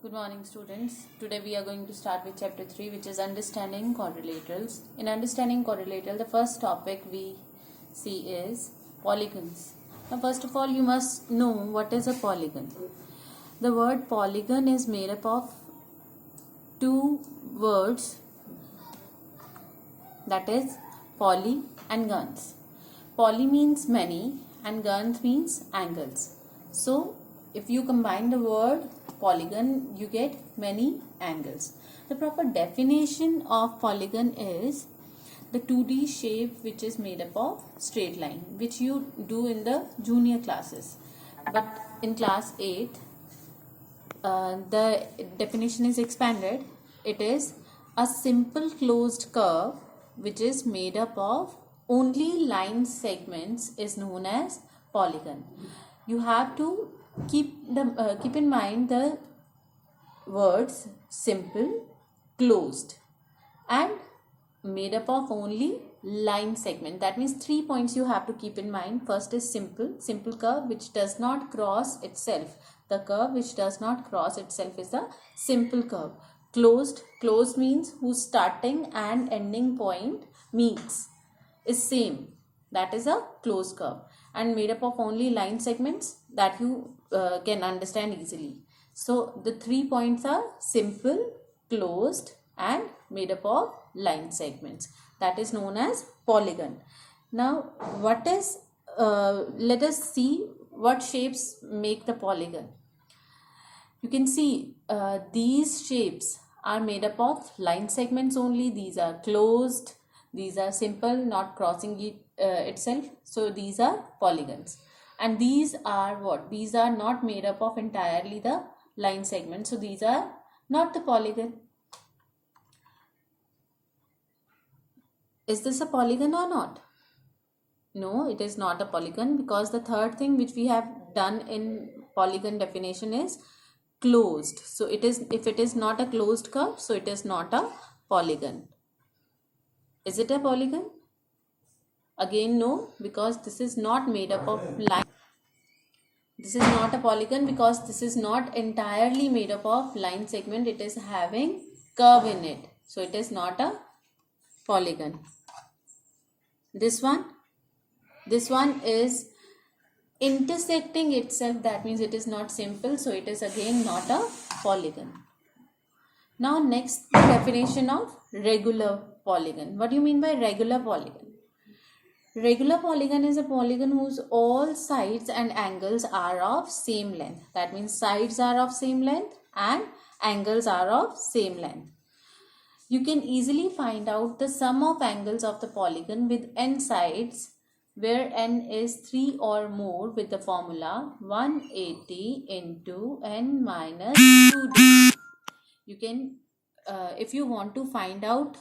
Good morning, students. Today we are going to start with chapter 3, which is understanding quadrilaterals. In understanding quadrilateral, the first topic we see is polygons. Now, first of all, you must know what is a polygon. The word polygon is made up of two words, that is poly and gons. Poly means many and gons means angles. So, if you combine the word polygon, you get many angles. The proper definition of polygon is the 2D shape which is made up of straight line, which you do in the junior classes. But in class 8, the definition is expanded. It is a simple closed curve which is made up of only line segments is known as polygon. You have to keep in mind the words simple, closed and made up of only line segment. That means 3 points you have to keep in mind. First is simple curve which does not cross itself. The curve which does not cross itself is a simple curve. Closed means whose starting and ending point meets is same. That is a closed curve, and made up of only line segments that you can understand easily. So the 3 points are simple, closed and made up of line segments. That is known as polygon. Now let us see what shapes make the polygon. You can see these shapes are made up of line segments only. These are closed, these are simple, not crossing itself. So these are polygons. And these are what? These are not made up of entirely the line segments. So these are not the polygon. Is this a polygon or not? No, it is not a polygon, because the third thing which we have done in polygon definition is closed. So it is, if it is not a closed curve, so it is not a polygon. Is it a polygon? Again, no, because this is not made up of line. This is not a polygon because this is not entirely made up of line segment. It is having curve in it. So it is not a polygon. This one is intersecting itself. That means it is not simple. So it is again not a polygon. Now next, the definition of regular polygon. What do you mean by regular polygon? Regular polygon is a polygon whose all sides and angles are of same length. That means sides are of same length and angles are of same length. You can easily find out the sum of angles of the polygon with n sides, where n is 3 or more, with the formula 180 into n minus 2d. You can, if you want to find out,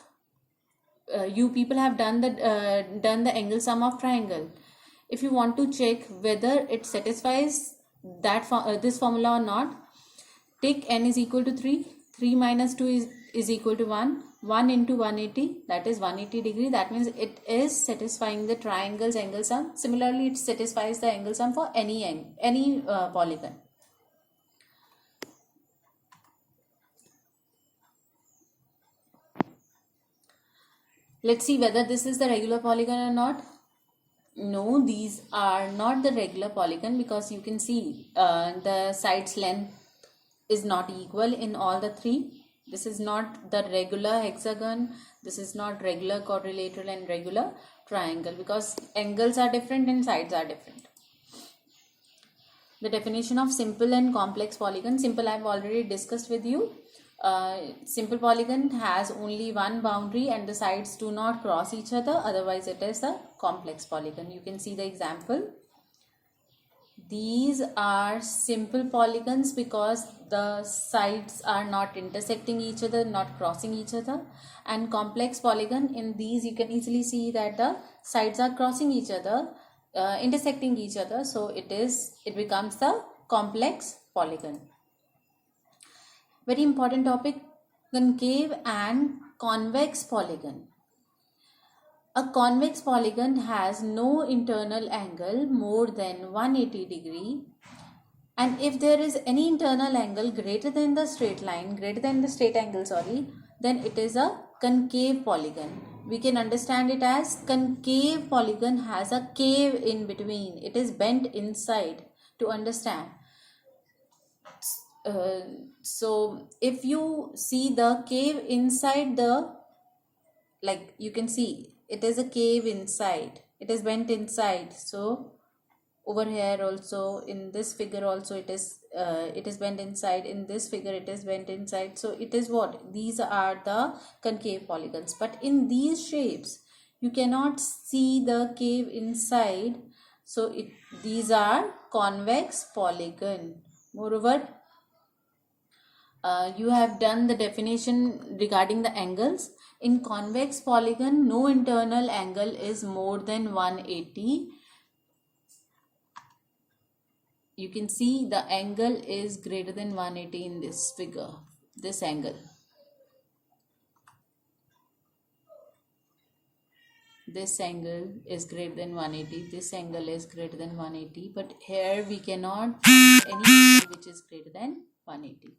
you people have done the angle sum of triangle. If you want to check whether it satisfies that this formula or not, take n is equal to 3. 3 minus 2 is equal to 1. 1 into 180, that is 180 degree. That means it is satisfying the triangle's angle sum. Similarly, it satisfies the angle sum for any polygon. Let's see whether this is the regular polygon or not. No, these are not the regular polygon, because you can see the sides length is not equal in all the three. This is not the regular hexagon. This is not regular quadrilateral and regular triangle, because angles are different and sides are different. The definition of simple and complex polygon. Simple I have already discussed with you. Simple polygon has only one boundary and the sides do not cross each other, otherwise it is a complex polygon. You can see the example. These are simple polygons because the sides are not intersecting each other, not crossing each other. And complex polygon, in these you can easily see that the sides are crossing each other, intersecting each other. So it becomes the complex polygon. Very important topic, concave and convex polygon. A convex polygon has no internal angle more than 180 degree And if there is any internal angle greater than the straight angle, then it is a concave polygon. We can understand it as concave polygon has a cave in between. It is bent inside to understand. So if you see the cave inside the, like you can see, it is a cave inside. It is bent inside. So over here also, in this figure also, it is bent inside. In this figure it is bent inside. So it is what? These are the concave polygons. But in these shapes you cannot see the cave inside. So these are convex polygon. Moreover, you have done the definition regarding the angles. In convex polygon, no internal angle is more than 180. You can see the angle is greater than 180 in this figure, this angle. This angle is greater than 180, this angle is greater than 180, but here we cannot find any angle which is greater than 180.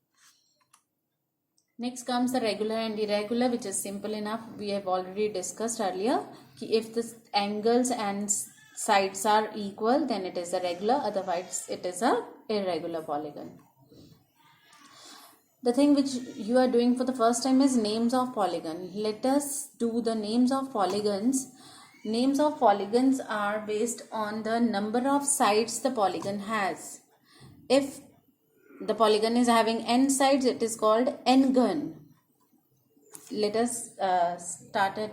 Next comes the regular and irregular, which is simple enough. We have already discussed earlier. If the angles and sides are equal, then it is a regular, otherwise it is a irregular polygon. The thing which you are doing for the first time is names of polygon. Let us do the names of polygons. Names of polygons are based on the number of sides the polygon has. If the polygon is having n sides, it is called n-gon. Let us start it.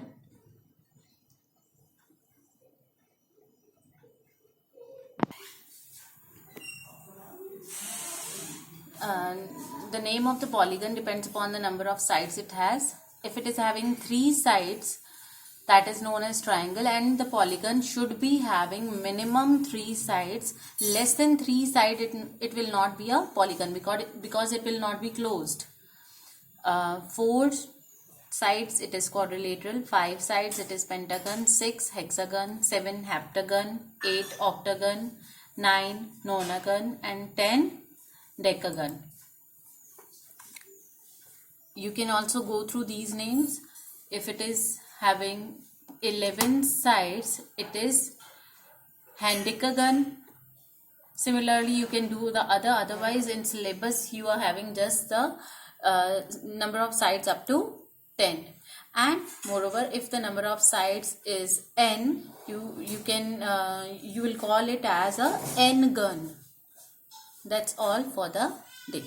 The name of the polygon depends upon the number of sides it has. If it is having 3 sides, that is known as triangle, and the polygon should be having minimum 3 sides. Less than 3 sides, it will not be a polygon because it will not be closed. 4 sides, it is quadrilateral. 5 sides, it is pentagon. 6 hexagon. 7 heptagon. 8 octagon. 9 nonagon, and 10 decagon. You can also go through these names. If it is having 11 sides, it is hendecagon. Similarly, you can do the otherwise in syllabus you are having just the number of sides up to 10. And moreover, if the number of sides is n, you will call it as a n-gon. That's all for the day.